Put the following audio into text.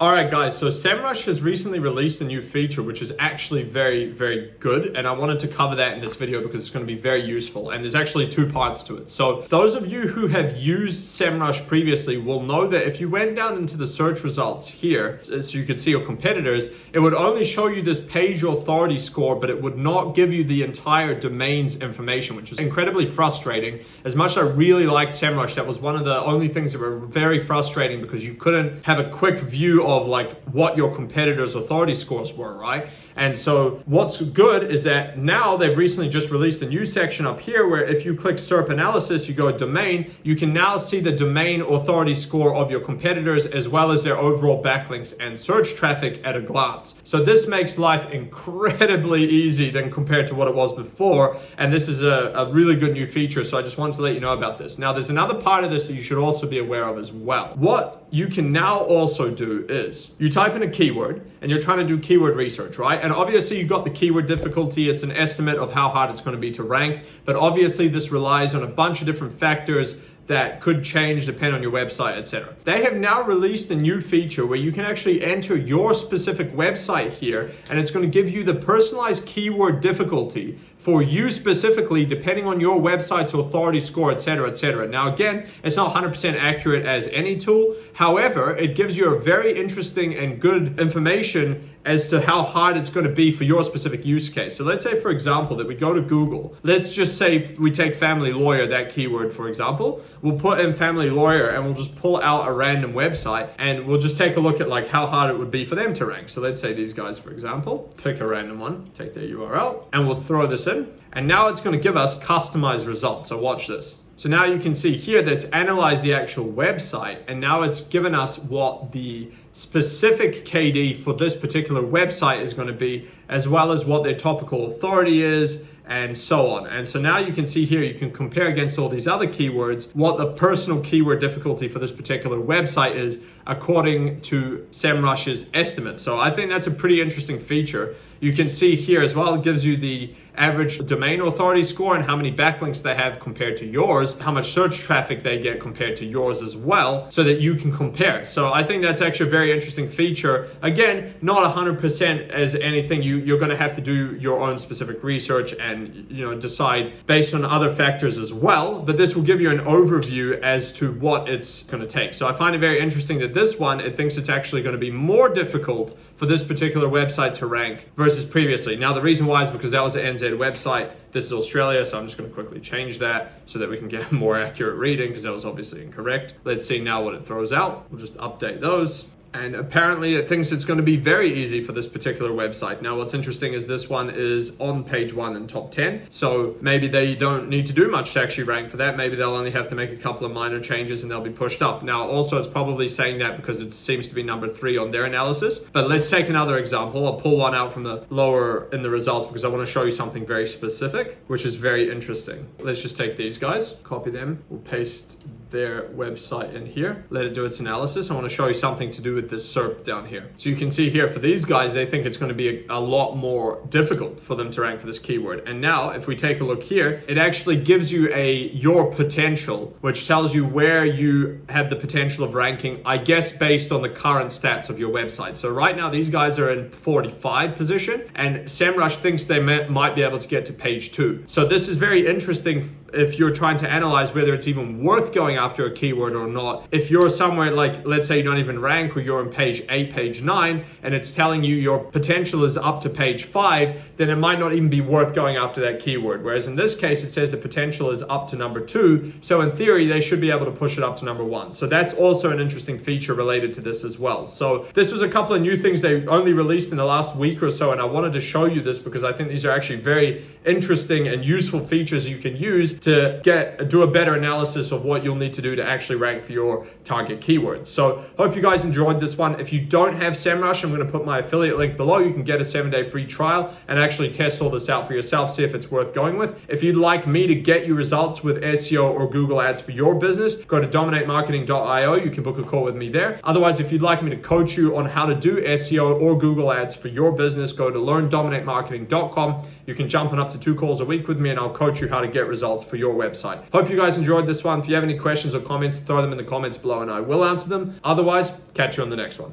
All right, guys, so Semrush has recently released a new feature, which is actually very, very good. And I wanted to cover that in this video because it's going to be very useful. And there's actually two parts to it. So those of you who have used Semrush previously will know that if you went down into the search results here, so you could see your competitors, it would only show you this page authority score, but it would not give you the entire domain's information, which was incredibly frustrating. As much as I really liked Semrush, that was one of the only things that were very frustrating because you couldn't have a quick view of like what your competitors' authority scores were, right? And so what's good is that now they've recently just released a new section up here where if you click SERP analysis, you go domain, you can now see the domain authority score of your competitors as well as their overall backlinks and search traffic at a glance. So this makes life incredibly easy than compared to what it was before. And this is a really good new feature. So I just wanted to let you know about this. Now there's another part of this that you should also be aware of as well. What you can now also do is you type in a keyword and you're trying to do keyword research, right? And obviously you've got the keyword difficulty. It's an estimate of how hard it's going to be to rank, but obviously this relies on a bunch of different factors that could change depending on your website, etc. They have now released a new feature where you can actually enter your specific website here, and it's going to give you the personalized keyword difficulty for you specifically, depending on your website's authority score, etc., etc. Now, again, it's not 100% accurate as any tool. However, it gives you a very interesting and good information as to how hard it's going to be for your specific use case. So let's say, for example, that we go to Google. Let's just say we take family lawyer, that keyword, for example. We'll put in family lawyer and we'll just pull out a random website and we'll just take a look at like how hard it would be for them to rank. So let's say these guys, for example, pick a random one, take their URL, and we'll throw this in. And now it's going to give us customized results. So watch this. So now you can see here that it's analyzed the actual website, and now it's given us what the specific KD for this particular website is going to be, as well as what their topical authority is, and so on. And so now you can see here, you can compare against all these other keywords, what the personal keyword difficulty for this particular website is according to Semrush's estimate. So I think that's a pretty interesting feature. You can see here as well, it gives you the average domain authority score and how many backlinks they have compared to yours, how much search traffic they get compared to yours as well, so that you can compare. So I think that's actually a very interesting feature. Again, not 100% as anything. You're going to have to do your own specific research and decide based on other factors as well. But this will give you an overview as to what it's going to take. So I find it very interesting that this one, it thinks it's actually going to be more difficult for this particular website to rank versus previously. Now, the reason why is because that was an NZ website. This is Australia, so I'm just going to quickly change that so that we can get a more accurate reading because that was obviously incorrect. Let's see now what it throws out. We'll just update those. And apparently it thinks it's going to be very easy for this particular website. Now, what's interesting is this one is on page 1 in top 10. So maybe they don't need to do much to actually rank for that. Maybe they'll only have to make a couple of minor changes and they'll be pushed up. Now, also it's probably saying that because it seems to be number 3 on their analysis. But let's take another example. I'll pull one out from the lower in the results because I want to show you something very specific, which is very interesting. Let's just take these guys, copy them. We'll paste their website in here, let it do its analysis. I want to show you something to do with this SERP down here. So you can see here for these guys, they think it's going to be a lot more difficult for them to rank for this keyword. And now if we take a look here, it actually gives you your potential, which tells you where you have the potential of ranking, I guess, based on the current stats of your website. So right now these guys are in 45 position and Semrush thinks they might be able to get to page 2. So this is very interesting if you're trying to analyze whether it's even worth going after a keyword or not. If you're somewhere like, let's say you don't even rank, or you're on page 8, page 9, and it's telling you your potential is up to page 5, then it might not even be worth going after that keyword. Whereas in this case, it says the potential is up to number 2. So in theory, they should be able to push it up to number 1. So that's also an interesting feature related to this as well. So this was a couple of new things they only released in the last week or so, and I wanted to show you this because I think these are actually very interesting and useful features you can use to do a better analysis of what you'll need to do to actually rank for your target keywords. So hope you guys enjoyed this one. If you don't have Semrush, I'm going to put my affiliate link below. You can get a 7-day free trial and actually test all this out for yourself, see if it's worth going with. If you'd like me to get you results with SEO or Google ads for your business, go to dominatemarketing.io. You can book a call with me there. Otherwise, if you'd like me to coach you on how to do SEO or Google ads for your business, go to learndominatemarketing.com. You can jump on up to 2 calls a week with me and I'll coach you how to get results for your website. Hope you guys enjoyed this one. If you have any questions or comments, throw them in the comments below and I will answer them. Otherwise, catch you on the next one.